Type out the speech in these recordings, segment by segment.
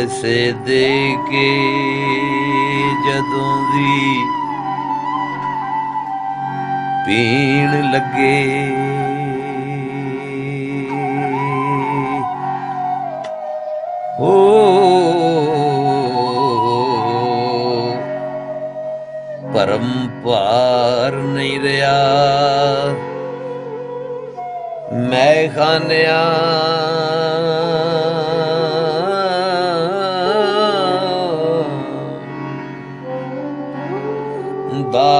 ਪੈਸੇ ਦੇ ਕੇ ਜਦੋਂ ਦੀ ਪੀਣ ਲੱਗੇ, ਭਰਮ ਭਾਰ ਨਹੀਂ ਰਿਹਾ ਮੈਂ ਖਾਨਿਆਂ ਦਾ।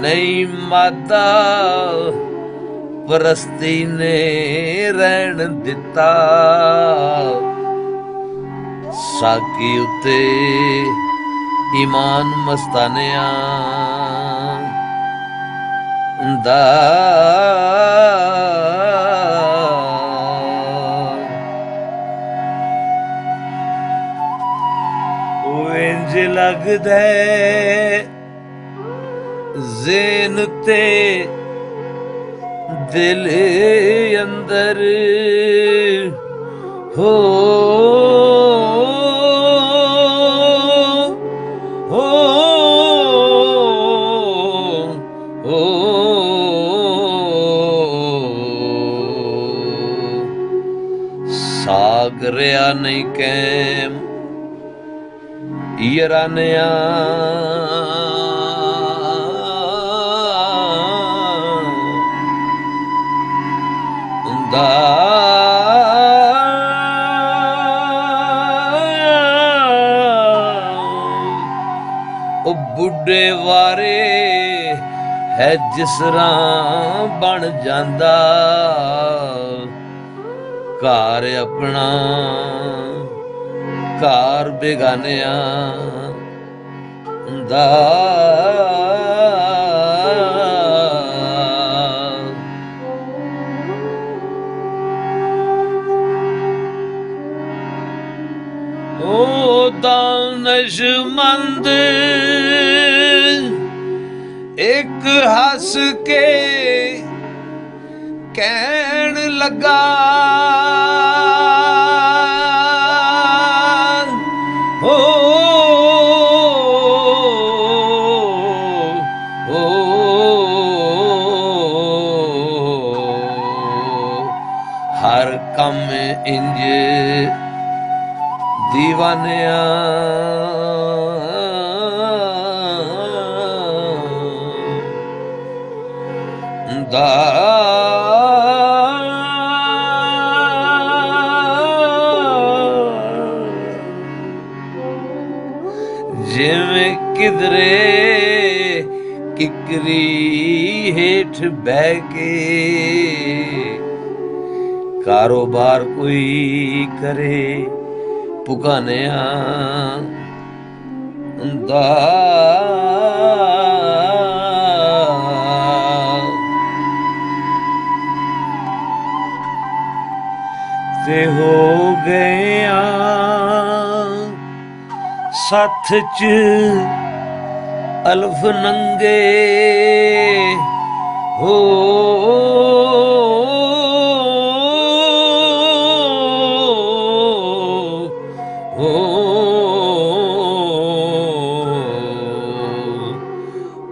ਨਹੀਂ ਮਾਤਾ ਪਰਸਤੀ ਨੇ ਰਹਿਣ ਦਿੱਤਾ, ਸਾਕੀ ਉੱਤੇ ਈਮਾਨ ਮਸਤਾਨਿਆਂ ਦਾ। ਉਹ ਇੰਜ ਲੱਗਦਾ ਜ਼ੇਨ ਤੇ ਦਿਲ ਅੰਦਰ ਹੋ ਸਾਗਰਿਆ ਨਹੀਂ ਕੈਮ ਯਰਾਨਿਆ ਦਾ। ਉਹ ਬੁੱਢੇ ਵਾਰੇ ਹੈ ਜਿਸ ਤਰ੍ਹਾਂ ਬਣ ਜਾਂਦਾ, ਘਰ ਆਪਣਾ ਘਰ ਬੇਗਾਨਿਆਂ ਦਾ। ਉਹ ਦਾਨਸ਼ਮੰਦ ਇੱਕ ਹੱਸ ਕੇ ਕਹਿਣ ਲੱਗਾ, ਹਰ ਕੰਮ ਇੰਜ ਦੀਵਾਨਿਆਂ ਦਾ। ਜਿਵੇਂ ਕਿਧਰੇ ਕਿਕਰੀ ਹੇਠ ਬਹਿ ਕੇ ਕਾਰੋਬਾਰ ਕੋਈ ਕਰੇ ਪੁਗਾਨਿਆਂ ਦਾ। ਤੇ ਹੋ ਗਿਆ ਸੱਥ ਚ ਅਲਫ ਨੰਗੇ ਹੋ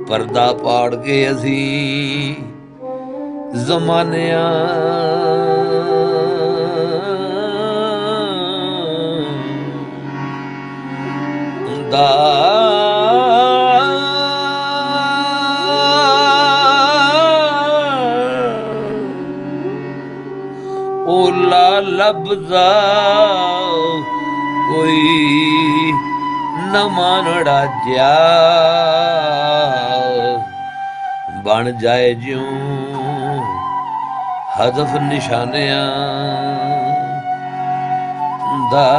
ਪਰਦਾ ਪਾੜ ਕੇ ਅਸੀਂ ਜ਼ਮਾਨਿਆਂ ਦਾ। ਓਲਾ ਲੱਭਦਾ ਕੋਈ ਨਵਾਂ ਨੜਾਜਿਆ, ਬਣ ਜਾਏ ਜਿਉਂ ਹਦਫ ਨਿਸ਼ਾਨਿਆਂ ਦਾ।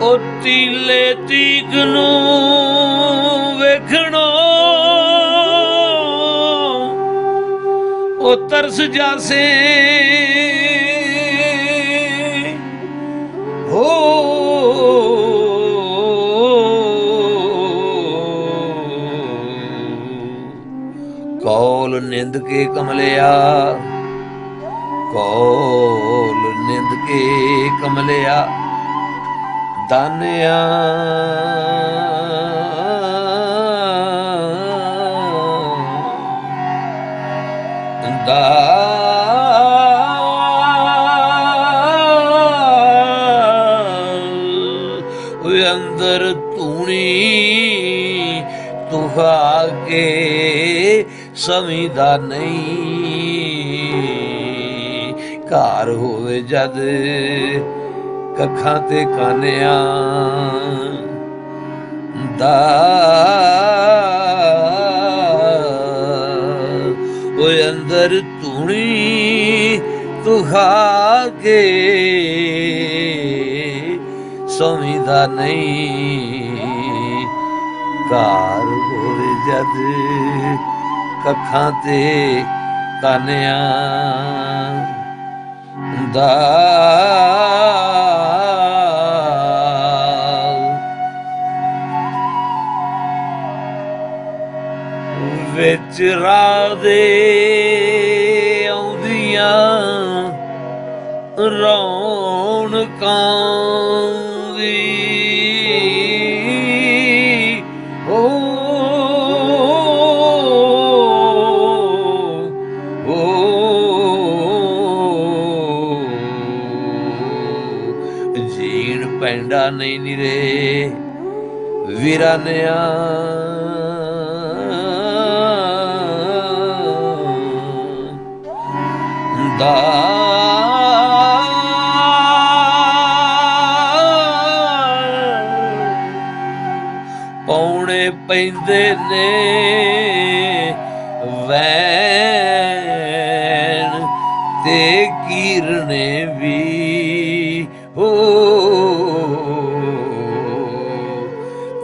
ਉਹ ਤੀਲੇ ਤੀਕ ਨੂੰ ਵੇਖਣੋ ਉਹ ਤਰਸ ਜਾਸੇ ਕੌਲ ਨਿੰਦ ਕੇ ਕਮਲਿਆ, ਕੌਲ ਨਿੰਦ ਕੇ ਕਮਲਿਆ, ਦਾਨਿਆ ਦਾ ਅੰਦਰ ਧੂਣੀ ਤੁਖਾ ਕੇ ਸਮਝਦਾ ਨਹੀਂ। ਘਰ ਹੋਵੇ ਜਦ ਕੱਖਾਂ ਤੇ ਕਾਨਿਆਂ ਦਾ ਓਏ ਅੰਦਰ ਧੂਣੀ ਤੁਖਾ ਕੇ ਸਮਝਦਾ ਨਹੀਂ। ਘਰ ਹੋਵੇ ਜਦ ਕੱਖਾਂ ਤੇ ਕਾਨਿਆਂ ਦਾ ਵਿੱਚ ਰਾਹ ਦੇ ਆਉਂਦੀਆਂ ਰੌਣਕਾਂ ਵੀ ਜੀਣ ਪੈਂਦਾ ਨਹੀਂ ਨਿਰੇ ਵੀਰਾਨਿਆਂ ਦਾ ਪੌਣੇ ਪੈਂਦੇ ਨੇ ਵੈਣ ਤੇ ਕੀਰਨੇ ਵੀ ਹੋ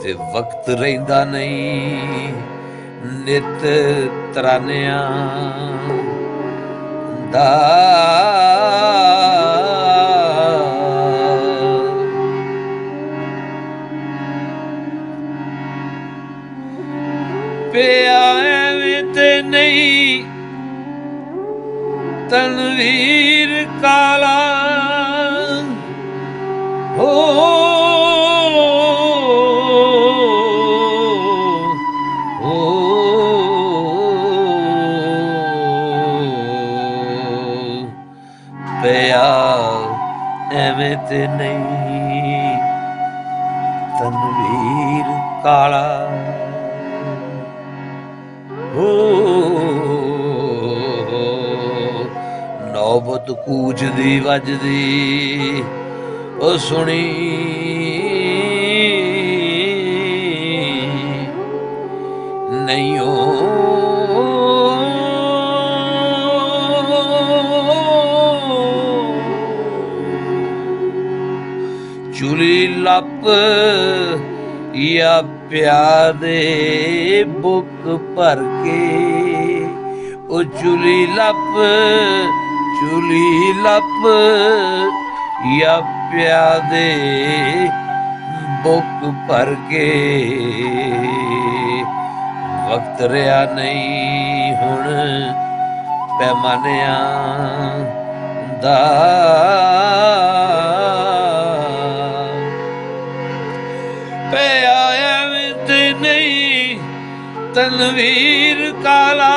ਤੇ ਵਕਤ ਰਹਿੰਦਾ ਨਹੀਂ ਨਿਤ ਤਰਾਨਿਆਂ ਦਾ ਪਿਆ ਐਵੇਂ ਤੇ ਨਹੀਂ ਤਨਵੀਰ ਕਾਲਾ ਹੋ ਪਿਆ ਐਵੇਂ ਤੇ ਨਹੀਂ ਤਨਵੀਰ ਕਾਲਾ ਹੋ ਨੌਬਤ ਕੂਚਦੀ ਵੱਜਦੀ ਉਹ ਸੁਣੀ ਨਹੀਂ ਚੁਲੀ ਲੱਪ ਜਾਂ ਪਿਆਦੇ ਬੁੱਕ ਭਰ ਕੇ ਉਹ ਚੁਲੀ ਲੱਪ ਜਾਂ ਪਿਆਦੇ ਬੁੱਕ ਭਰ ਕੇ ਵਕਤ ਰਿਹਾ ਨਹੀਂ ਹੁਣ ਪੈਮਾਨਿਆਂ ਦਾ ਪਿਆ ਐਵੇਂ ਤੇ ਨਹੀਂ ਤਨਵੀਰ ਕਾਲਾ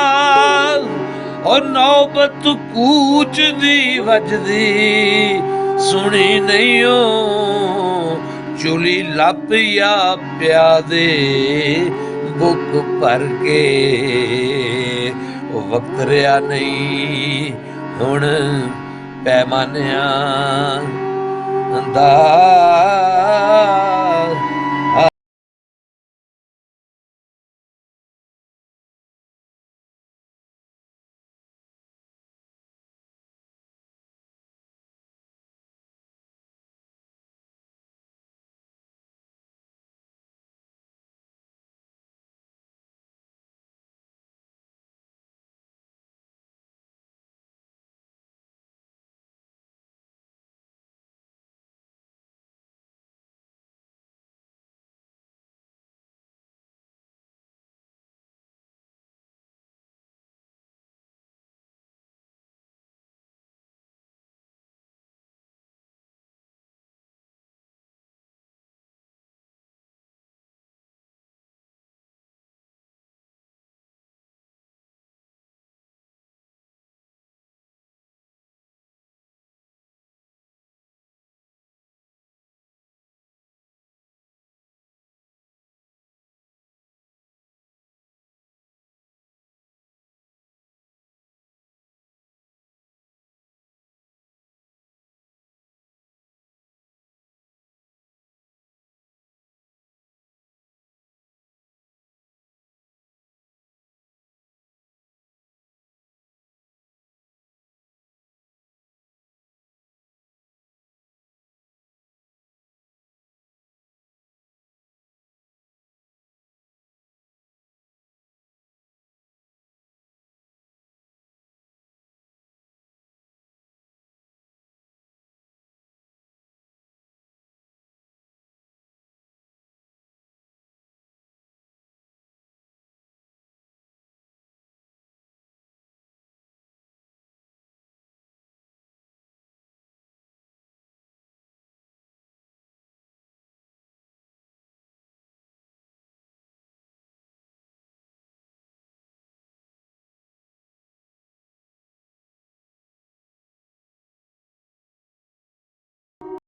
ਔਰ ਨੌਬਤ ਕੂਚਦੀ ਵੱਜਦੀ ਸੁਣੀ ਨਹੀਂ ਓ ਚੁਲੀ ਲੱਪ ਜਾਂ ਪਿਆਦੇ ਬੁੱਕ ਭਰ ਕੇ ਉਹ ਵਕਤ ਰਿਹਾ ਨਹੀਂ ਹੁਣ ਪੈਮਾਨਿਆਂ ਦਾ